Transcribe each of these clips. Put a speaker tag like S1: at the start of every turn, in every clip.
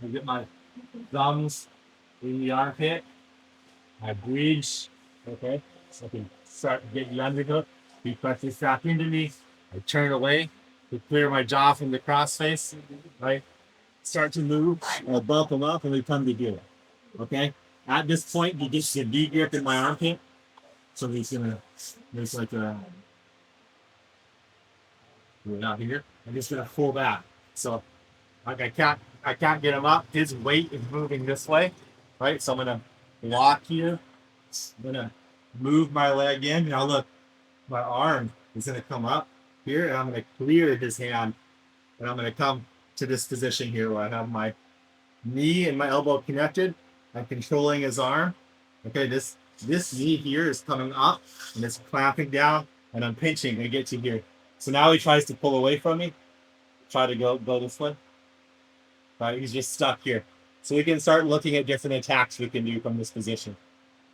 S1: I get my thumbs in the armpit. I breathe. Okay, so I can start getting the underhook. He presses back into me. I turn away to clear my jaw from the crossface. Right, start to move. I'll bump him up, and we come together. Okay. At this point, he gets the deep grip in my armpit, so he's gonna. There's like a. Not here. I'm just gonna pull back. So, like I can't get him up. His weight is moving this way, right? So I'm gonna block here. I'm gonna move my leg in. Now look, my arm is gonna come up here, and I'm gonna clear his hand, and I'm gonna come to this position here where I have my knee and my elbow connected. I'm controlling his arm. Okay, this knee here is coming up and it's clamping down, and I'm pinching to get to here. So now he tries to pull away from me. Try to go this way. Right, he's just stuck here. So we can start looking at different attacks we can do from this position.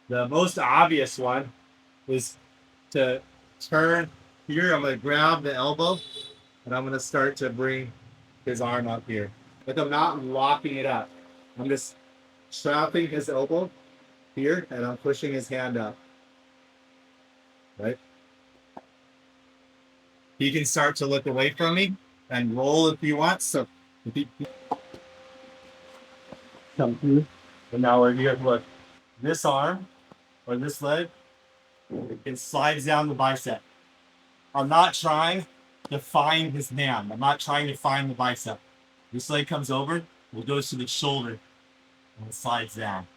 S1: The most obvious one is to turn here. I'm going to grab the elbow and I'm going to start to bring his arm up here. But I'm not locking it up. I'm just trapping his elbow here and I'm pushing his hand up. Right? He can start to look away from me and roll if he wants. So if he come through, and now we're here. Look, this arm or this leg, it slides down the bicep. I'm not trying to find his hand. I'm not trying to find the bicep. This leg comes over, it goes to the shoulder, and it slides down.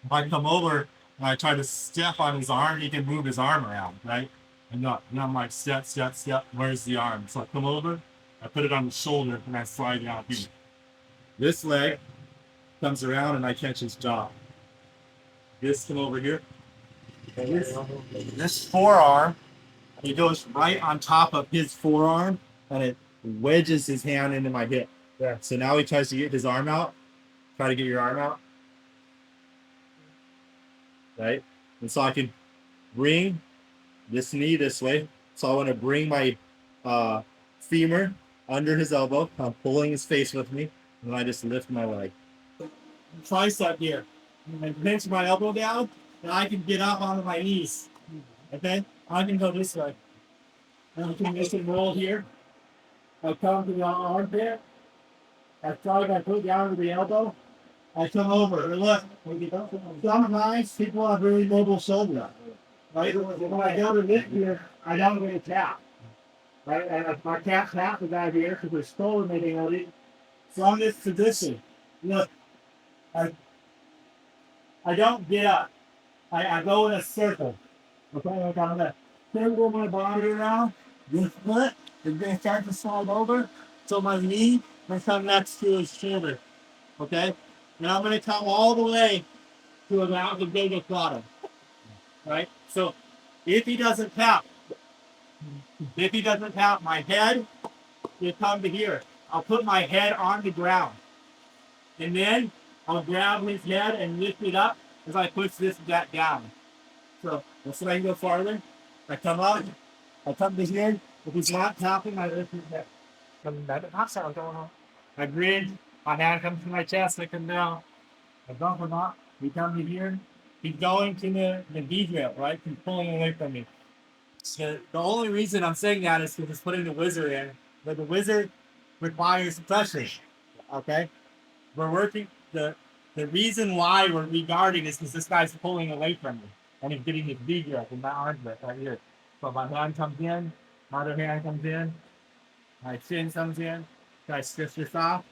S1: If I come over and I try to step on his arm, he can move his arm around, right? And not like step, step, step. Where's the arm? So I come over, I put it on the shoulder, and I slide down here. This leg comes around and I catch his jaw. This come over here. And this forearm, he goes right on top of his forearm and it wedges his hand into my hip. Yeah. So now he tries to get his arm out. Try to get your arm out. Right? And so I can bring this knee this way. So I want to bring my femur under his elbow. I'm pulling his face with me. And then I just lift my leg. Tricep here. I pinch my elbow down, and I can get up onto my knees. Okay? I can go this way. And I can just roll here. I come to the armpit. I put down to the elbow. I come over. And look, sometimes people have really mobile shoulder. Right? When I go to this here, I don't really tap. Right? And if my can't tap is out here because there's shoulder meeting on it. So I'm in this position. Look. I don't get up. I go in a circle. Okay, I'm gonna circle my body around. This foot is gonna start to slide over. So my knee will come next to his shoulder. Okay? And I'm gonna come all the way to about the Gogoplata. Right? So if he doesn't tap, my head will come to here. I'll put my head on the ground. And then I'll grab his head and lift it up as I push that down. So let's see if I can go farther. I come up, I come to here. If he's not tapping, I lift his head. I bridge, my hand comes to my chest, I come down. I bump him up, we come to here. He's going to the V drill, right? He's pulling away from me. So the only reason I'm saying that is because it's putting the whizzer in, but the whizzer requires pressure. Okay? We're working the reason why we're reguarding is because this guy's pulling away from me and he's getting his V grip in my arm grip right here. So my hand comes in, my other hand comes in, my chin comes in, I stretch this off,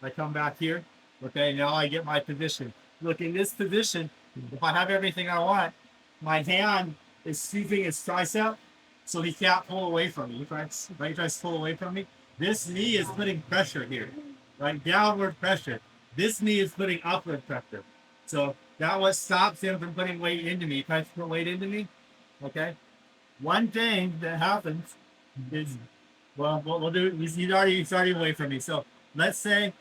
S1: I come back here. Okay, now I get my position. Look, in this position, if I have everything I want, my hand is sweeping his tricep, so he can't pull away from me. He tries to pull away from me. This knee is putting pressure here, right? Downward pressure. This knee is putting upward pressure. So that what stops him from putting weight into me. He tries to put weight into me. Okay? One thing that happens is, well, we'll do it. He's already away from me. So let's say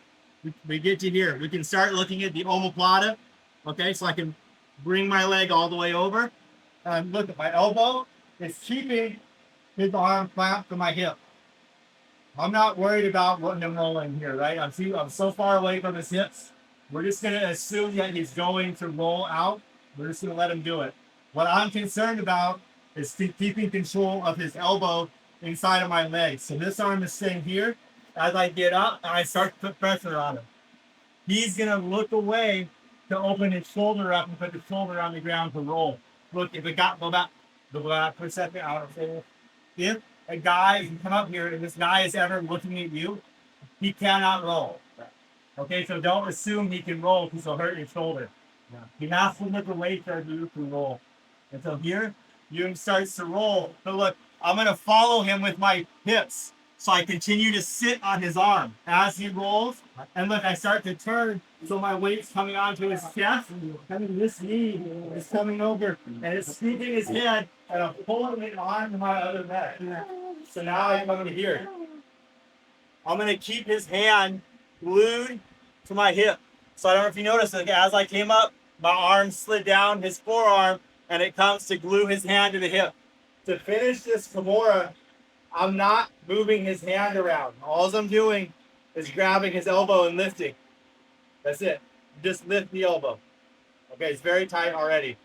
S1: we get to here. We can start looking at the omoplata. Okay, so I can bring my leg all the way over. And look at my elbow. It's keeping his arm clamped to my hip. I'm not worried about putting him rolling here, right? I'm so far away from his hips. We're just going to assume that he's going to roll out. We're just going to let him do it. What I'm concerned about is keeping control of his elbow inside of my leg. So this arm is staying here. As I get up, and I start to put pressure on him. He's going to look away to open his shoulder up and put the shoulder on the ground to roll. Look, if it got, go back for a second. I don't know. If a guy can come up here and this guy is ever looking at you, he cannot roll. Okay, so don't assume he can roll because he'll hurt your shoulder. He has to look away for you to roll. And so here, you starts to roll. So look, I'm going to follow him with my hips. So I continue to sit on his arm as he rolls. And look, I start to turn so my weight's coming onto his chest. And this knee is coming over and it's sweeping his head. And I'm pulling it onto my other leg. So now I'm coming to here. I'm going to keep his hand glued to my hip. So I don't know if you noticed, like, as I came up, my arm slid down his forearm and it comes to glue his hand to the hip. To finish this Kimura, I'm not moving his hand around. All I'm doing is grabbing his elbow and lifting. That's it. Just lift the elbow. Okay, it's very tight already.